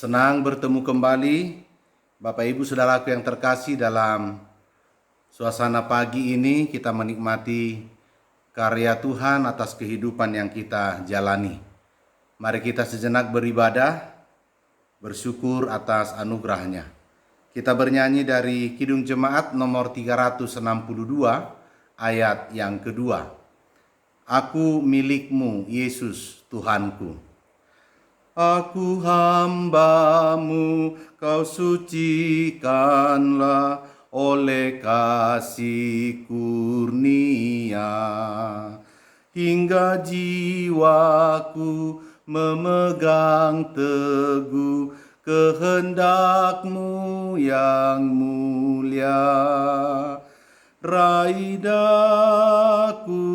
Senang bertemu kembali Bapak Ibu Saudaraku yang terkasih. Dalam suasana pagi ini kita menikmati karya Tuhan atas kehidupan yang kita jalani. Mari kita sejenak beribadah, bersyukur atas anugerahnya. Kita bernyanyi dari Kidung Jemaat nomor 362 ayat yang kedua. Aku milikmu Yesus Tuhanku. Aku hamba-Mu, Kau sucikanlah oleh kasih kurnia. Hingga jiwaku memegang teguh kehendak-Mu yang mulia. Raih daku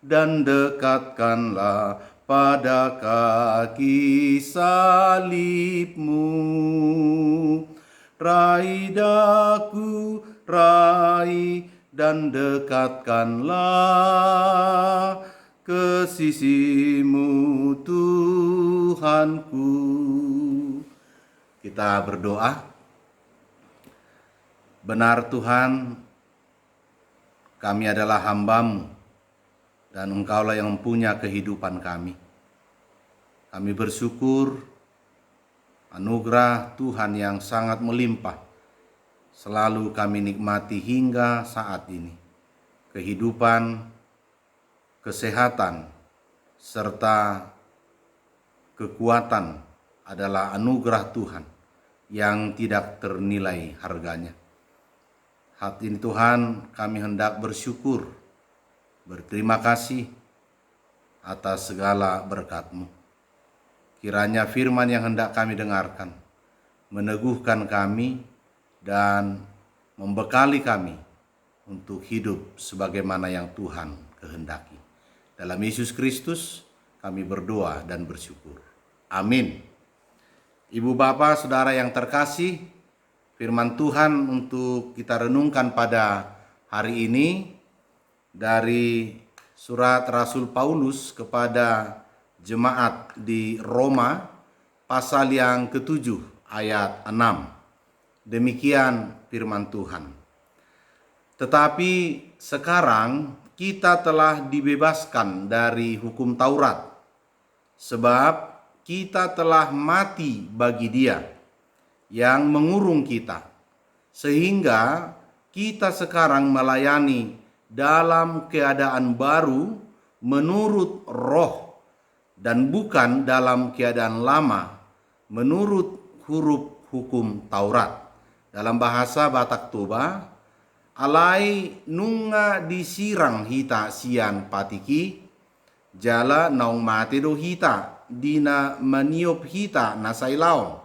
dan dekatkanlah pada kaki salib-Mu. Raih daku, raih dan dekatkanlah ke sisi-Mu Tuhanku. Kita berdoa. Benar Tuhan, kami adalah hamba-Mu dan Engkaulah yang mempunyai kehidupan kami. Kami bersyukur anugerah Tuhan yang sangat melimpah selalu kami nikmati hingga saat ini. Kehidupan, kesehatan, serta kekuatan adalah anugerah Tuhan yang tidak ternilai harganya. Hati ini Tuhan, kami hendak bersyukur, berterima kasih atas segala berkat-Mu. Kiranya firman yang hendak kami dengarkan meneguhkan kami dan membekali kami untuk hidup sebagaimana yang Tuhan kehendaki. Dalam Yesus Kristus kami berdoa dan bersyukur. Amin. Ibu Bapak, Saudara yang terkasih, firman Tuhan untuk kita renungkan pada hari ini dari surat Rasul Paulus kepada jemaat di Roma, pasal yang ke-7 ayat 6. Demikian firman Tuhan. Tetapi sekarang kita telah dibebaskan dari hukum Taurat, sebab kita telah mati bagi Dia yang mengurung kita, sehingga kita sekarang melayani dalam keadaan baru menurut Roh, dan bukan dalam keadaan lama menurut huruf hukum Taurat. Dalam bahasa Batak Toba, alai nunga disirang hita sian patiki, jala naung mate do hita dina maniop hita nasailaon.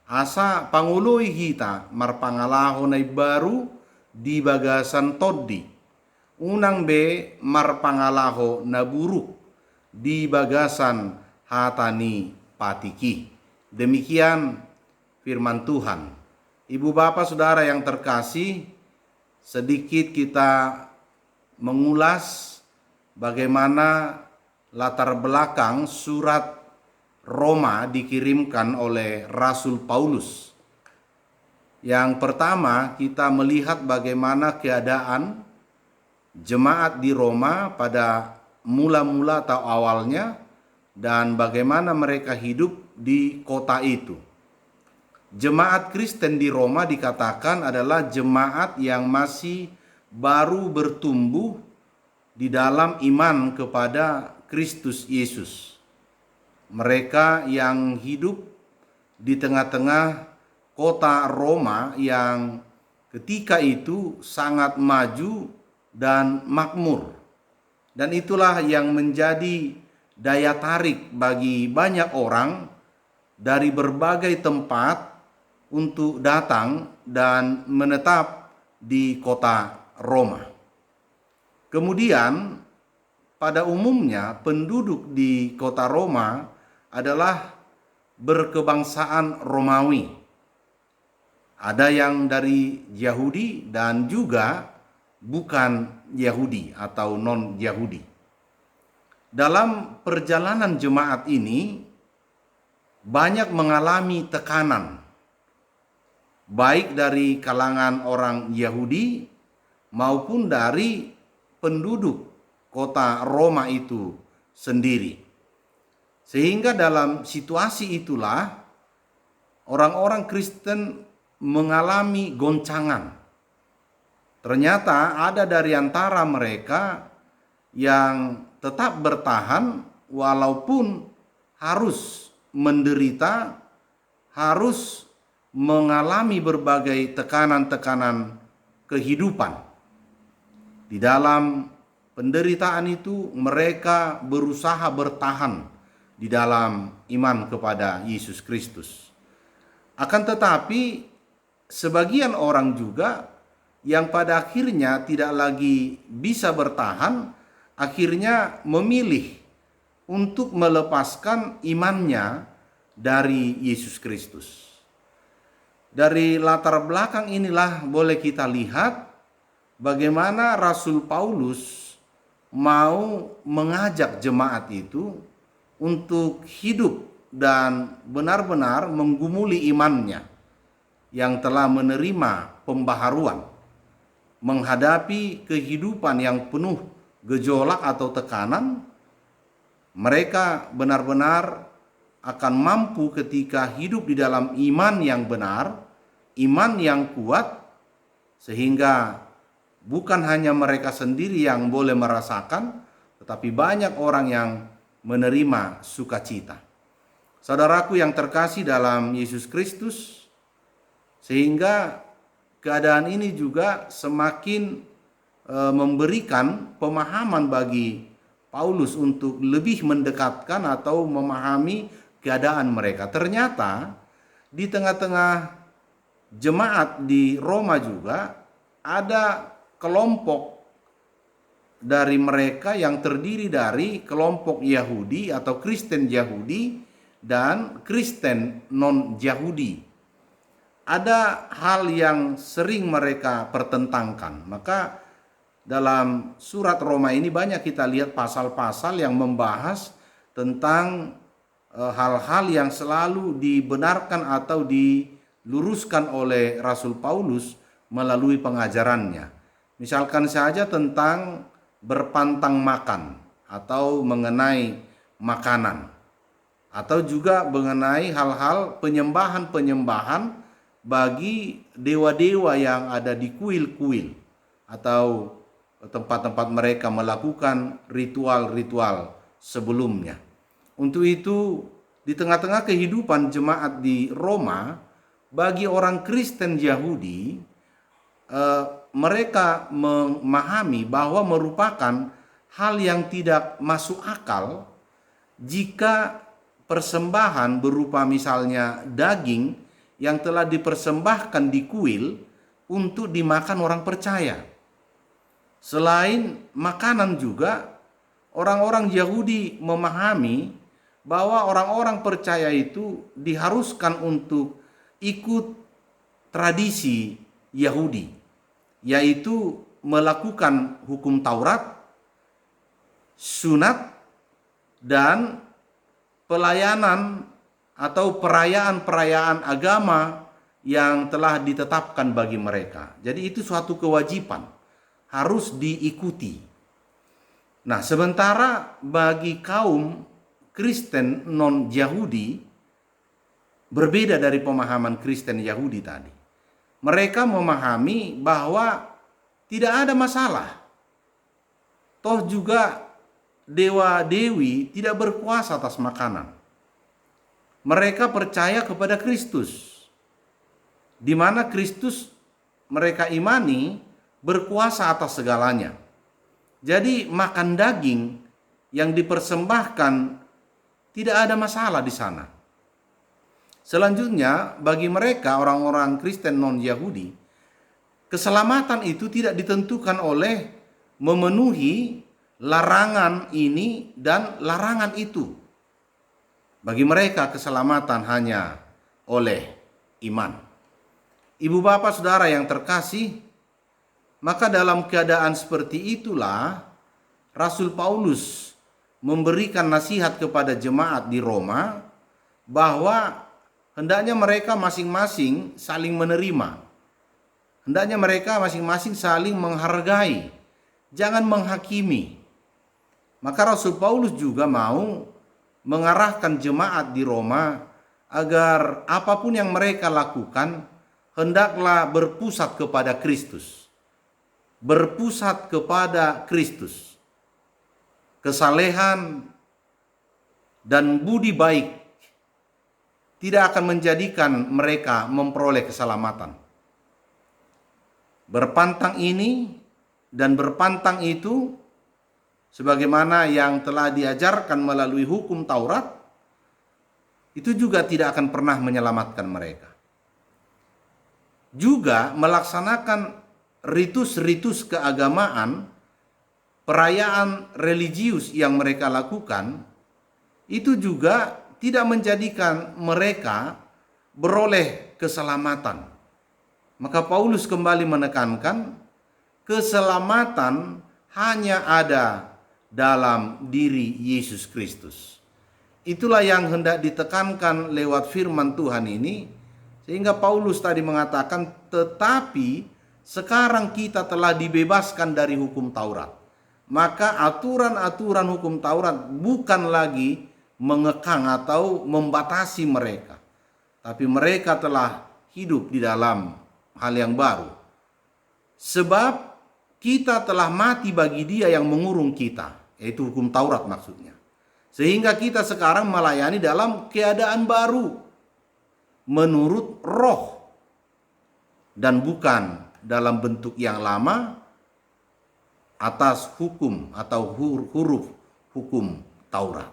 Asa pangului hita marpangalaho nai baru di bagasan toddi. Unang be marpangalaho na buruk di bagasan hatani patiki. Demikian firman Tuhan. Ibu Bapak Saudara yang terkasih, sedikit kita mengulas bagaimana latar belakang surat Roma dikirimkan oleh Rasul Paulus. Yang pertama, kita melihat bagaimana keadaan jemaat di Roma pada mula-mula atau awalnya dan bagaimana mereka hidup di kota itu. Jemaat Kristen di Roma dikatakan adalah jemaat yang masih baru bertumbuh di dalam iman kepada Kristus Yesus. Mereka yang hidup di tengah-tengah kota Roma yang ketika itu sangat maju dan makmur. Dan itulah yang menjadi daya tarik bagi banyak orang dari berbagai tempat untuk datang dan menetap di kota Roma. Kemudian pada umumnya penduduk di kota Roma adalah berkebangsaan Romawi. Ada yang dari Yahudi dan juga bukan Yahudi atau non-Yahudi. Dalam perjalanan jemaat ini banyak mengalami tekanan, baik dari kalangan orang Yahudi maupun dari penduduk kota Roma itu sendiri. Sehingga dalam situasi itulah orang-orang Kristen mengalami goncangan. Ternyata ada dari antara mereka yang tetap bertahan walaupun harus menderita, harus mengalami berbagai tekanan-tekanan kehidupan. Di dalam penderitaan itu mereka berusaha bertahan di dalam iman kepada Yesus Kristus. Akan tetapi sebagian orang juga yang pada akhirnya tidak lagi bisa bertahan, akhirnya memilih untuk melepaskan imannya dari Yesus Kristus. Dari latar belakang inilah boleh kita lihat bagaimana Rasul Paulus mau mengajak jemaat itu untuk hidup dan benar-benar menggumuli imannya yang telah menerima pembaharuan, menghadapi kehidupan yang penuh gejolak atau tekanan. Mereka benar-benar akan mampu ketika hidup di dalam iman yang benar, iman yang kuat, sehingga bukan hanya mereka sendiri yang boleh merasakan, tetapi banyak orang yang menerima sukacita. Saudaraku yang terkasih dalam Yesus Kristus, sehingga keadaan ini juga semakin memberikan pemahaman bagi Paulus untuk lebih mendekatkan atau memahami keadaan mereka. Ternyata di tengah-tengah jemaat di Roma juga ada kelompok dari mereka yang terdiri dari kelompok Yahudi atau Kristen Yahudi dan Kristen non-Yahudi. Ada hal yang sering mereka pertentangkan. Maka dalam surat Roma ini banyak kita lihat pasal-pasal yang membahas tentang hal-hal yang selalu dibenarkan atau diluruskan oleh Rasul Paulus melalui pengajarannya. Misalkan saja tentang berpantang makan atau mengenai makanan, atau juga mengenai hal-hal penyembahan-penyembahan bagi dewa-dewa yang ada di kuil-kuil atau tempat-tempat mereka melakukan ritual-ritual sebelumnya. Untuk itu, di tengah-tengah kehidupan jemaat di Roma, bagi orang Kristen Yahudi, mereka memahami bahwa merupakan hal yang tidak masuk akal jika persembahan berupa misalnya daging yang telah dipersembahkan di kuil untuk dimakan orang percaya. Selain makanan juga, orang-orang Yahudi memahami bahwa orang-orang percaya itu diharuskan untuk ikut tradisi Yahudi, yaitu melakukan hukum Taurat, sunat, dan pelayanan atau perayaan-perayaan agama yang telah ditetapkan bagi mereka. Jadi itu suatu kewajiban, harus diikuti. Nah, sementara bagi kaum Kristen non-Yahudi berbeda dari pemahaman Kristen Yahudi tadi. Mereka memahami bahwa tidak ada masalah. Toh juga dewa-dewi tidak berkuasa atas makanan. Mereka percaya kepada Kristus, di mana Kristus mereka imani berkuasa atas segalanya. Jadi makan daging yang dipersembahkan tidak ada masalah di sana. Selanjutnya, bagi mereka orang-orang Kristen non-Yahudi, keselamatan itu tidak ditentukan oleh memenuhi larangan ini dan larangan itu. Bagi mereka keselamatan hanya oleh iman. Ibu bapak saudara yang terkasih, maka dalam keadaan seperti itulah Rasul Paulus memberikan nasihat kepada jemaat di Roma bahwa hendaknya mereka masing-masing saling menerima. Hendaknya mereka masing-masing saling menghargai, jangan menghakimi. Maka Rasul Paulus juga mau mengarahkan jemaat di Roma agar apapun yang mereka lakukan hendaklah berpusat kepada Kristus. Berpusat kepada Kristus. Kesalehan dan budi baik tidak akan menjadikan mereka memperoleh keselamatan. Berpantang ini dan berpantang itu, sebagaimana yang telah diajarkan melalui hukum Taurat, itu juga tidak akan pernah menyelamatkan mereka. Juga melaksanakan ritus-ritus keagamaan, perayaan religius yang mereka lakukan, itu juga tidak menjadikan mereka beroleh keselamatan. Maka Paulus kembali menekankan, keselamatan hanya ada dalam diri Yesus Kristus. Itulah yang hendak ditekankan lewat firman Tuhan ini, sehingga Paulus tadi mengatakan, tetapi sekarang kita telah dibebaskan dari hukum Taurat. Maka aturan-aturan hukum Taurat bukan lagi mengekang atau membatasi mereka. Tapi mereka telah hidup di dalam hal yang baru. Sebab kita telah mati bagi dia yang mengurung kita. Yaitu hukum Taurat maksudnya. Sehingga kita sekarang melayani dalam keadaan baru. Menurut roh. Dan bukan dalam bentuk yang lama atas hukum atau huruf hukum Taurat.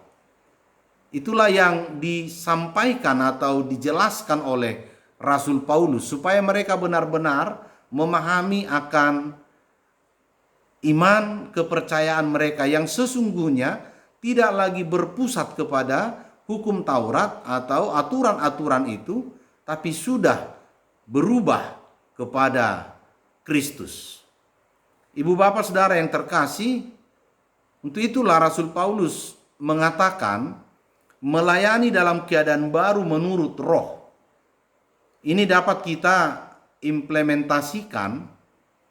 Itulah yang disampaikan atau dijelaskan oleh Rasul Paulus supaya mereka benar-benar memahami akan iman kepercayaan mereka yang sesungguhnya tidak lagi berpusat kepada hukum Taurat atau aturan-aturan itu, tapi sudah berubah kepada Kristus. Ibu bapak saudara yang terkasih, untuk itulah Rasul Paulus mengatakan melayani dalam keadaan baru menurut roh. Ini dapat kita implementasikan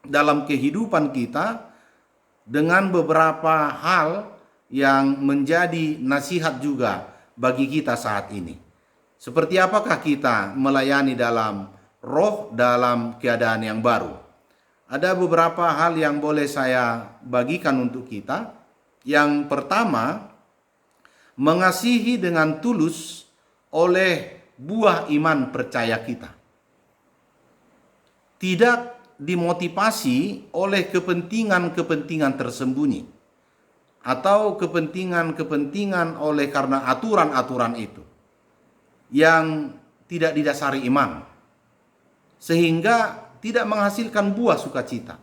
dalam kehidupan kita dengan beberapa hal yang menjadi nasihat juga bagi kita saat ini. Seperti apakah kita melayani dalam roh dalam keadaan yang baru? Ada beberapa hal yang boleh saya bagikan untuk kita. Yang pertama, mengasihi dengan tulus oleh buah iman percaya kita. Tidak dimotivasi oleh kepentingan-kepentingan tersembunyi atau kepentingan-kepentingan oleh karena aturan-aturan itu yang tidak didasari iman, sehingga tidak menghasilkan buah sukacita.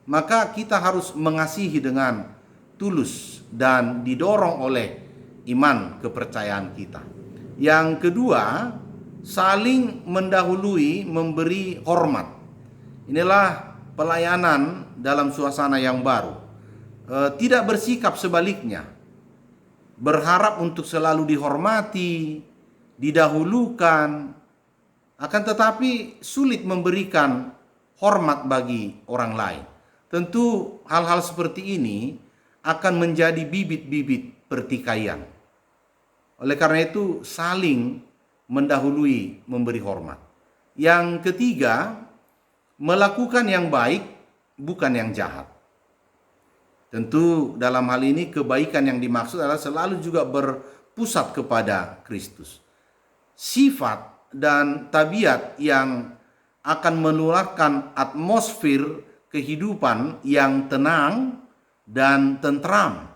Maka kita harus mengasihi dengan tulus dan didorong oleh iman kepercayaan kita. Yang kedua, saling mendahului memberi hormat. Inilah pelayanan dalam suasana yang baru. Tidak bersikap sebaliknya, berharap untuk selalu dihormati, didahulukan, akan tetapi sulit memberikan hormat bagi orang lain. Tentu hal-hal seperti ini akan menjadi bibit-bibit pertikaian. Oleh karena itu saling mendahului memberi hormat. Yang ketiga, melakukan yang baik bukan yang jahat. Tentu dalam hal ini kebaikan yang dimaksud adalah selalu juga berpusat kepada Kristus. Sifat dan tabiat yang akan menularkan atmosfer kehidupan yang tenang dan tentram.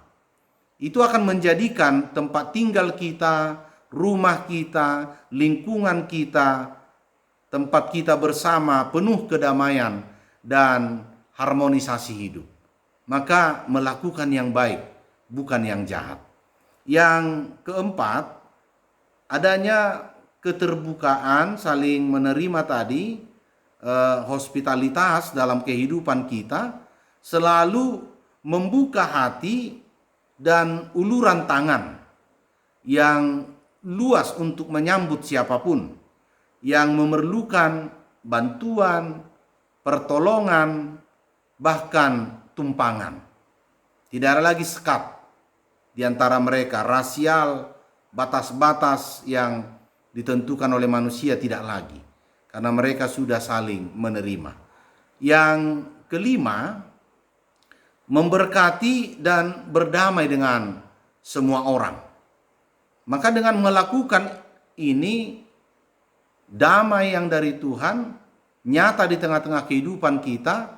Itu akan menjadikan tempat tinggal kita, rumah kita, lingkungan kita, tempat kita bersama penuh kedamaian dan harmonisasi hidup. Maka melakukan yang baik, bukan yang jahat. Yang keempat, adanya keterbukaan, saling menerima tadi, hospitalitas dalam kehidupan kita, selalu membuka hati dan uluran tangan yang luas untuk menyambut siapapun yang memerlukan bantuan, pertolongan, bahkan tumpangan. Tidak ada lagi sekat di antara mereka, rasial, batas-batas yang ditentukan oleh manusia tidak lagi, karena mereka sudah saling menerima. Yang kelima, memberkati dan berdamai dengan semua orang. Maka dengan melakukan ini, damai yang dari Tuhan nyata di tengah-tengah kehidupan kita,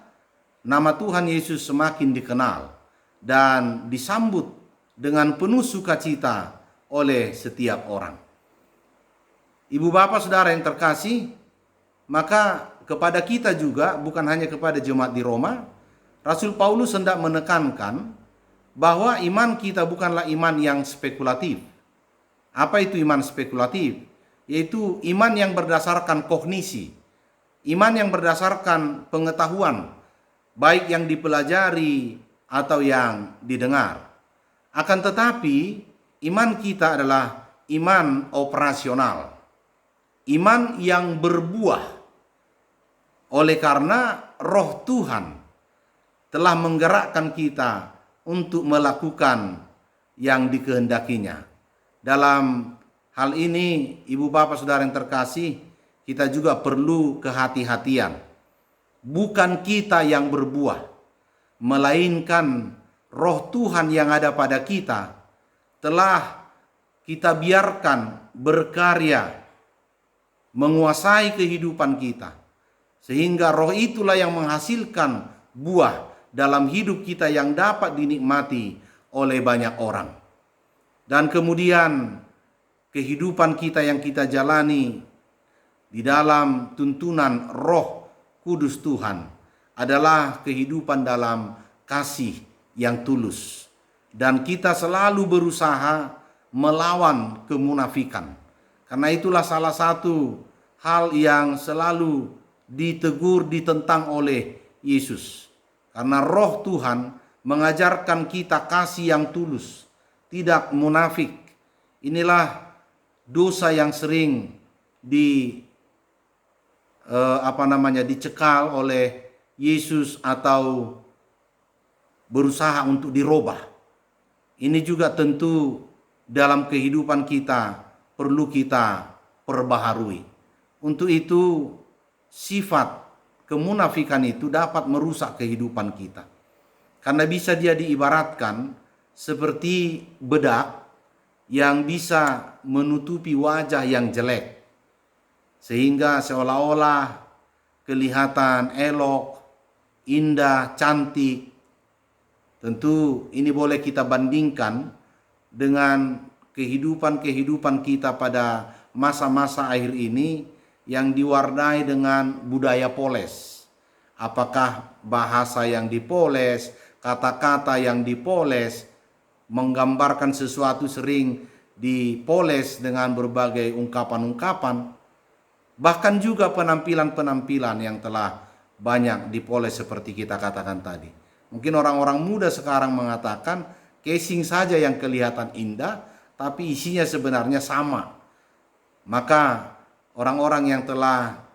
nama Tuhan Yesus semakin dikenal dan disambut dengan penuh sukacita oleh setiap orang. Ibu bapak saudara yang terkasih, maka kepada kita juga, bukan hanya kepada jemaat di Roma, Rasul Paulus hendak menekankan bahwa iman kita bukanlah iman yang spekulatif. Apa itu iman spekulatif? Yaitu iman yang berdasarkan kognisi, iman yang berdasarkan pengetahuan, baik yang dipelajari atau yang didengar. Akan tetapi, iman kita adalah iman operasional, iman yang berbuah. Oleh karena Roh Tuhan telah menggerakkan kita untuk melakukan yang dikehendakinya. Dalam hal ini, ibu bapak saudara yang terkasih, kita juga perlu kehati-hatian. Bukan kita yang berbuah, melainkan Roh Tuhan yang ada pada kita telah kita biarkan berkarya, menguasai kehidupan kita. Sehingga roh itulah yang menghasilkan buah dalam hidup kita yang dapat dinikmati oleh banyak orang. Dan kemudian kehidupan kita yang kita jalani di dalam tuntunan Roh Kudus Tuhan adalah kehidupan dalam kasih yang tulus. Dan kita selalu berusaha melawan kemunafikan. Karena itulah salah satu hal yang selalu ditegur, ditentang oleh Yesus. Karena Roh Tuhan mengajarkan kita kasih yang tulus, tidak munafik. Inilah dosa yang sering dicekal oleh Yesus atau berusaha untuk dirubah. Ini juga tentu dalam kehidupan kita perlu kita perbaharui. Untuk itu, sifat kemunafikan itu dapat merusak kehidupan kita. Karena bisa dia diibaratkan seperti bedak yang bisa menutupi wajah yang jelek. Sehingga seolah-olah kelihatan elok, indah, cantik. Tentu ini boleh kita bandingkan dengan kehidupan kita pada masa-masa akhir ini yang diwarnai dengan budaya poles. Apakah bahasa yang dipoles, kata-kata yang dipoles, menggambarkan sesuatu sering dipoles dengan berbagai ungkapan-ungkapan. Bahkan juga penampilan-penampilan yang telah banyak dipoles seperti kita katakan tadi. Mungkin orang-orang muda sekarang mengatakan casing saja yang kelihatan indah, tapi isinya sebenarnya sama. Maka orang-orang yang telah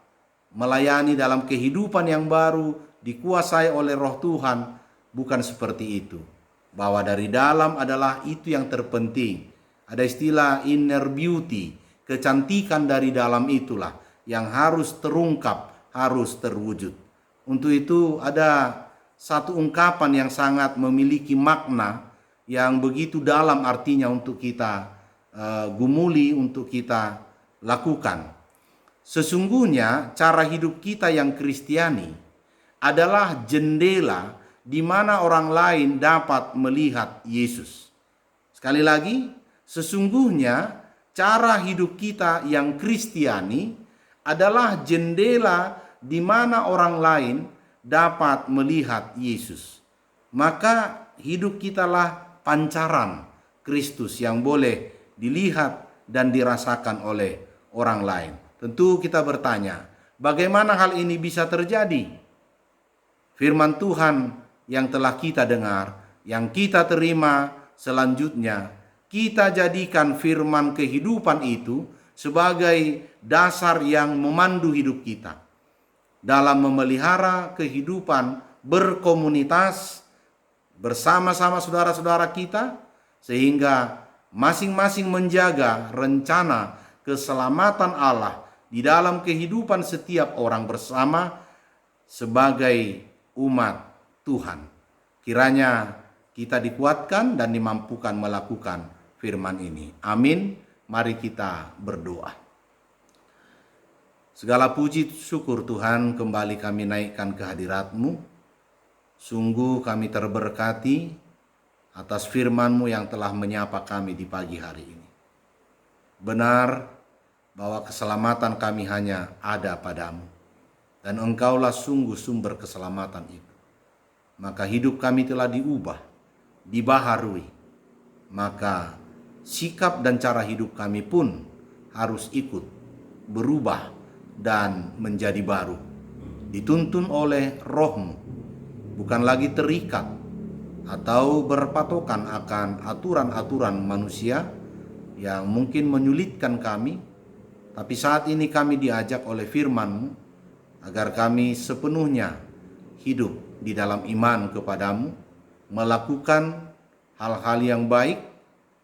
melayani dalam kehidupan yang baru, dikuasai oleh Roh Tuhan, bukan seperti itu. Bahwa dari dalam adalah itu yang terpenting. Ada istilah inner beauty, kecantikan dari dalam itulah yang harus terungkap, harus terwujud. Untuk itu ada satu ungkapan yang sangat memiliki makna yang begitu dalam artinya untuk kita gumuli, untuk kita lakukan. Sesungguhnya cara hidup kita yang Kristiani adalah jendela di mana orang lain dapat melihat Yesus. Sekali lagi, sesungguhnya cara hidup kita yang Kristiani adalah jendela di mana orang lain dapat melihat Yesus. Maka hidup kitalah pancaran Kristus yang boleh dilihat dan dirasakan oleh orang lain. Tentu kita bertanya, bagaimana hal ini bisa terjadi? Firman Tuhan yang telah kita dengar, yang kita terima selanjutnya kita jadikan firman kehidupan itu sebagai dasar yang memandu hidup kita dalam memelihara kehidupan berkomunitas bersama-sama saudara-saudara kita, sehingga masing-masing menjaga rencana keselamatan Allah di dalam kehidupan setiap orang bersama sebagai umat Tuhan. Kiranya kita dikuatkan dan dimampukan melakukan firman ini. Amin. Mari kita berdoa. Segala puji syukur Tuhan kembali kami naikkan ke hadirat-Mu. Sungguh kami terberkati atas firman-Mu yang telah menyapa kami di pagi hari ini. Benar bahwa keselamatan kami hanya ada padamu, dan Engkaulah sungguh sumber keselamatan itu. Maka hidup kami telah diubah, dibaharui. Maka sikap dan cara hidup kami pun harus ikut berubah dan menjadi baru. Dituntun oleh Roh-Mu, bukan lagi terikat atau berpatokan akan aturan-aturan manusia yang mungkin menyulitkan kami. Tapi saat ini kami diajak oleh firman-Mu agar kami sepenuhnya hidup di dalam iman kepadamu, melakukan hal-hal yang baik,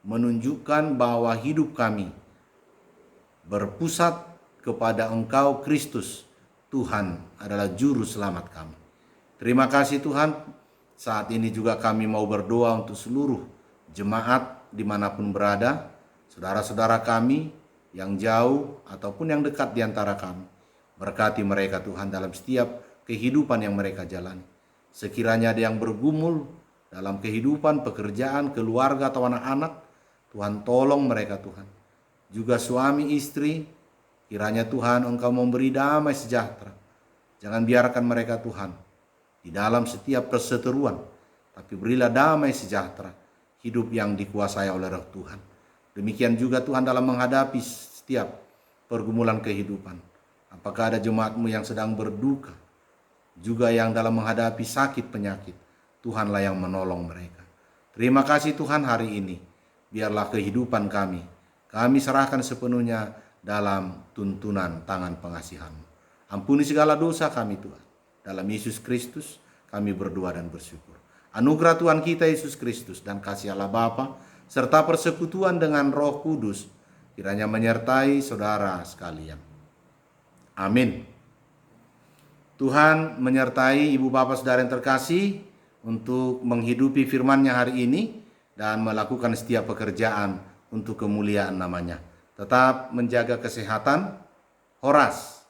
menunjukkan bahwa hidup kami berpusat kepada Engkau Kristus, Tuhan adalah juru selamat kami. Terima kasih Tuhan, saat ini juga kami mau berdoa untuk seluruh jemaat dimanapun berada, saudara-saudara kami yang jauh ataupun yang dekat di antara kami. Berkati mereka Tuhan dalam setiap kehidupan yang mereka jalani. Sekiranya ada yang bergumul dalam kehidupan, pekerjaan, keluarga atau anak-anak, Tuhan tolong mereka Tuhan. Juga suami istri, kiranya Tuhan Engkau memberi damai sejahtera. Jangan biarkan mereka Tuhan di dalam setiap perseteruan, tapi berilah damai sejahtera, hidup yang dikuasai oleh Roh Tuhan. Demikian juga Tuhan dalam menghadapi setiap pergumulan kehidupan. Apakah ada jemaat-Mu yang sedang berduka, juga yang dalam menghadapi sakit penyakit, Tuhanlah yang menolong mereka. Terima kasih Tuhan hari ini, biarlah kehidupan kami serahkan sepenuhnya dalam tuntunan tangan pengasihan-Mu. Ampuni segala dosa kami Tuhan. Dalam Yesus Kristus kami berdoa dan bersyukur. Anugerah Tuhan kita Yesus Kristus dan kasih Allah Bapa serta persekutuan dengan Roh Kudus kiranya menyertai saudara sekalian. Amin. Tuhan menyertai ibu bapak saudara yang terkasih untuk menghidupi firman-Nya hari ini dan melakukan setiap pekerjaan untuk kemuliaan nama-Nya. Tetap menjaga kesehatan. Horas.